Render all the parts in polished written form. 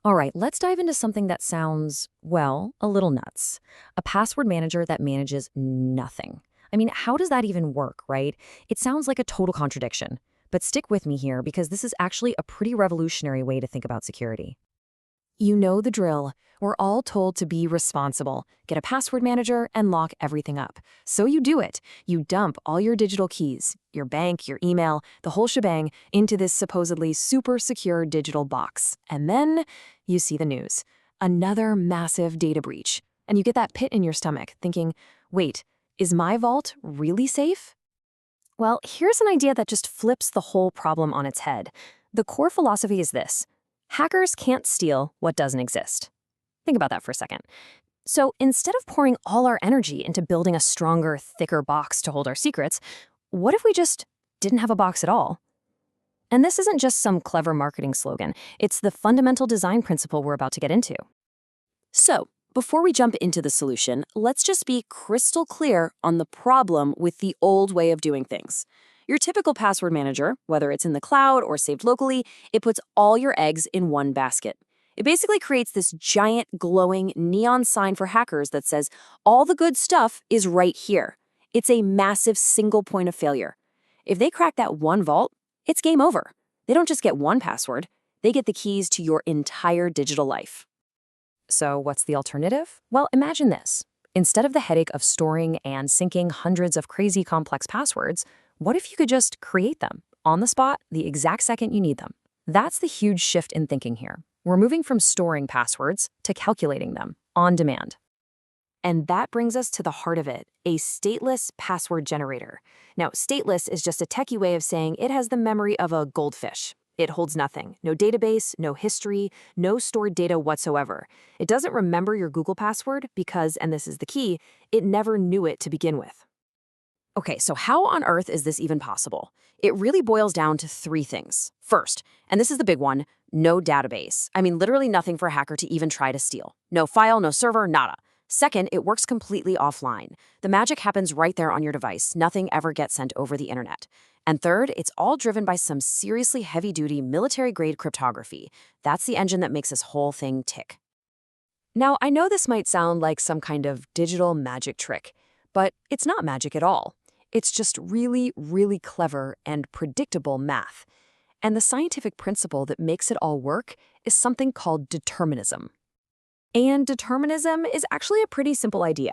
All right, let's dive into something that sounds, well, a little nuts. A password manager that manages nothing. I mean, how does that even work, right? It sounds like a total contradiction. But stick with me here because this is actually a pretty revolutionary way to think about security. You know the drill. We're all told to be responsible, get a password manager, and lock everything up. So you do it. You dump all your digital keys, your bank, your email, the whole shebang, into this supposedly super secure digital box. And then you see the news. Another massive data breach. And you get that pit in your stomach, thinking, wait, is my vault really safe? Well, here's an idea that just flips the whole problem on its head. The core philosophy is this. Hackers can't steal what doesn't exist. Think about that for a second. So instead of pouring all our energy into building a stronger, thicker box to hold our secrets, what if we just didn't have a box at all? And this isn't just some clever marketing slogan. It's the fundamental design principle we're about to get into. So, before we jump into the solution, let's just be crystal clear on the problem with the old way of doing things. Your typical password manager, whether it's in the cloud or saved locally, it puts all your eggs in one basket. It basically creates this giant, glowing neon sign for hackers that says, all the good stuff is right here. It's a massive single point of failure. If they crack that one vault, it's game over. They don't just get one password, they get the keys to your entire digital life. So what's the alternative? Well, imagine this. Instead of the headache of storing and syncing hundreds of crazy complex passwords, what if you could just create them on the spot the exact second you need them? That's the huge shift in thinking here. We're moving from storing passwords to calculating them on demand. And that brings us to the heart of it, a stateless password generator. Now, stateless is just a techie way of saying it has the memory of a goldfish. It holds nothing, no database, no history, no stored data whatsoever. It doesn't remember your Google password because, and this is the key, it never knew it to begin with. Okay, so how on earth is this even possible? It really boils down to three things. First, and this is the big one, no database. I mean, literally nothing for a hacker to even try to steal. No file, no server, nada. Second, it works completely offline. The magic happens right there on your device. Nothing ever gets sent over the internet. And third, it's all driven by some seriously heavy-duty military-grade cryptography. That's the engine that makes this whole thing tick. Now, I know this might sound like some kind of digital magic trick, but it's not magic at all. It's just really, really clever and predictable math. And the scientific principle that makes it all work is something called determinism. And determinism is actually a pretty simple idea.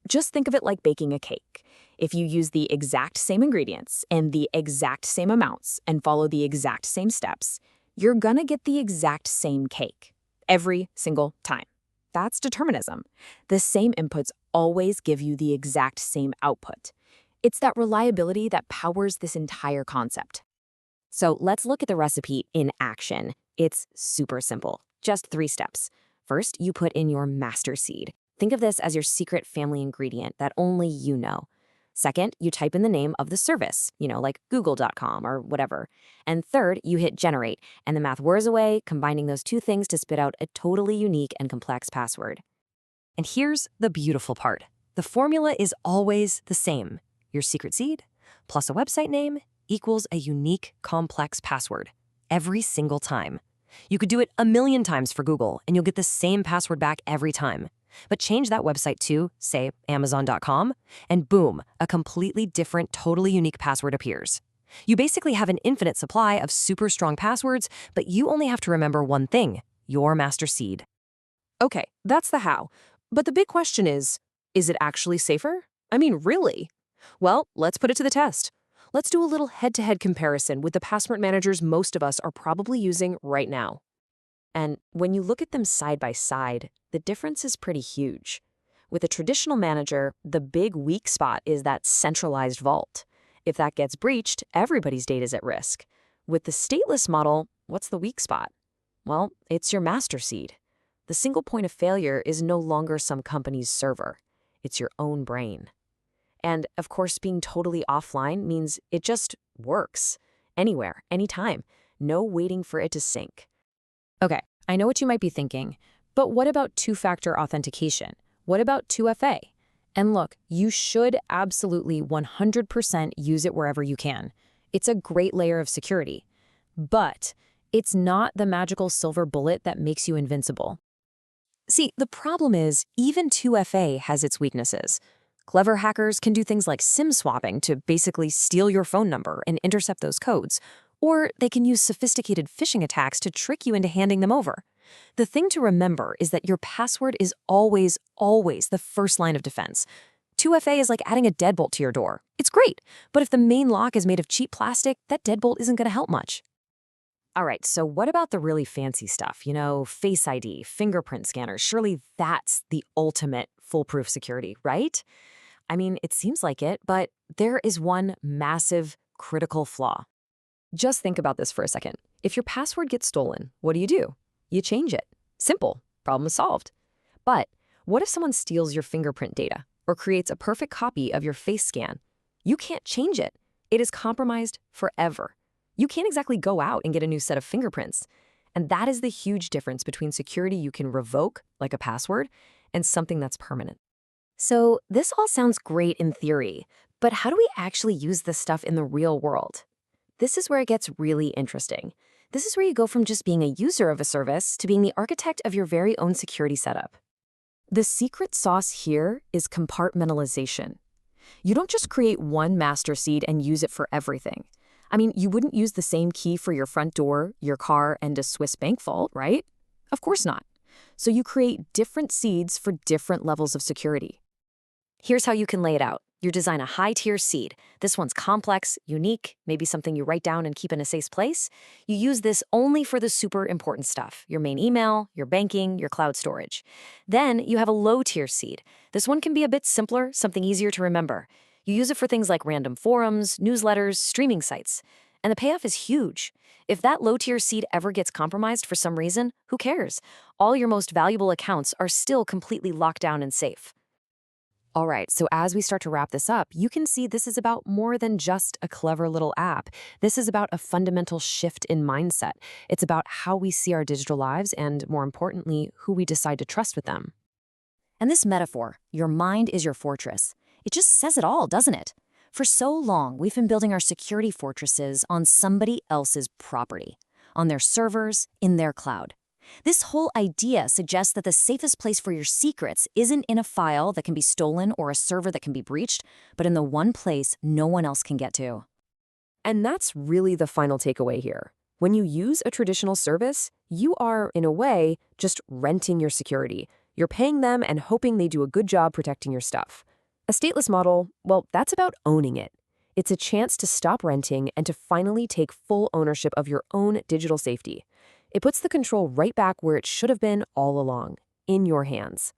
Just think of it like baking a cake. If you use the exact same ingredients and the exact same amounts and follow the exact same steps, you're gonna get the exact same cake every single time. That's determinism. The same inputs always give you the exact same output. It's that reliability that powers this entire concept. So let's look at the recipe in action. It's super simple, just 3 steps. First, you put in your master seed. Think of this as your secret family ingredient that only you know. Second, you type in the name of the service, like google.com or whatever. And third, you hit generate, and the math whirs away, combining those 2 things to spit out a totally unique and complex password. And here's the beautiful part. The formula is always the same. Your secret seed plus a website name equals a unique, complex password every single time. You could do it 1,000,000 times for Google, and you'll get the same password back every time. But change that website to, say, Amazon.com, and boom, a completely different, totally unique password appears. You basically have an infinite supply of super strong passwords, but you only have to remember one thing, your master seed. Okay, that's the how. But the big question is it actually safer? I mean, really? Well, let's put it to the test. Let's do a little head-to-head comparison with the password managers most of us are probably using right now. And when you look at them side by side, the difference is pretty huge. With a traditional manager, the big weak spot is that centralized vault. If that gets breached, everybody's data is at risk. With the stateless model, what's the weak spot? Well, it's your master seed. The single point of failure is no longer some company's server. It's your own brain. And of course, being totally offline means it just works. Anywhere, anytime. No waiting for it to sync. Okay, I know what you might be thinking, but what about 2-factor authentication? What about 2FA? And look, you should absolutely 100% use it wherever you can. It's a great layer of security. But It's not the magical silver bullet that makes you invincible. See, the problem is, even 2FA has its weaknesses. Clever hackers can do things like SIM swapping to basically steal your phone number and intercept those codes. Or they can use sophisticated phishing attacks to trick you into handing them over. The thing to remember is that your password is always, always the first line of defense. 2FA is like adding a deadbolt to your door. It's great, but if the main lock is made of cheap plastic, that deadbolt isn't going to help much. All right, so what about the really fancy stuff? Face ID, fingerprint scanners. Surely that's the ultimate foolproof security, right? I mean, it seems like it, but there is one massive critical flaw. Just think about this for a second. If your password gets stolen, what do? You change it. Simple. Problem solved. But what if someone steals your fingerprint data or creates a perfect copy of your face scan? You can't change it. It is compromised forever. You can't exactly go out and get a new set of fingerprints. And that is the huge difference between security you can revoke, like a password, and something that's permanent. So this all sounds great in theory, but how do we actually use this stuff in the real world? This is where it gets really interesting. This is where you go from just being a user of a service to being the architect of your very own security setup. The secret sauce here is compartmentalization. You don't just create one master seed and use it for everything. I mean, you wouldn't use the same key for your front door, your car, and a Swiss bank vault, right? Of course not. So you create different seeds for different levels of security. Here's how you can lay it out. You design a high-tier seed. This one's complex, unique, maybe something you write down and keep in a safe place. You use this only for the super important stuff, your main email, your banking, your cloud storage. Then you have a low-tier seed. This one can be a bit simpler, something easier to remember. You use it for things like random forums, newsletters, streaming sites. And the payoff is huge. If that low-tier seed ever gets compromised for some reason, who cares? All your most valuable accounts are still completely locked down and safe. All right, so as we start to wrap this up, you can see this is about more than just a clever little app. This is about a fundamental shift in mindset. It's about how we see our digital lives and, more importantly, who we decide to trust with them. And this metaphor, your mind is your fortress, it just says it all, doesn't it? For so long, we've been building our security fortresses on somebody else's property, on their servers, in their cloud. This whole idea suggests that the safest place for your secrets isn't in a file that can be stolen or a server that can be breached, but in the one place no one else can get to. And that's really the final takeaway here. When you use a traditional service, you are, in a way, just renting your security. You're paying them and hoping they do a good job protecting your stuff. A stateless model, well, that's about owning it. It's a chance to stop renting and to finally take full ownership of your own digital safety. It puts the control right back where it should have been all along, in your hands.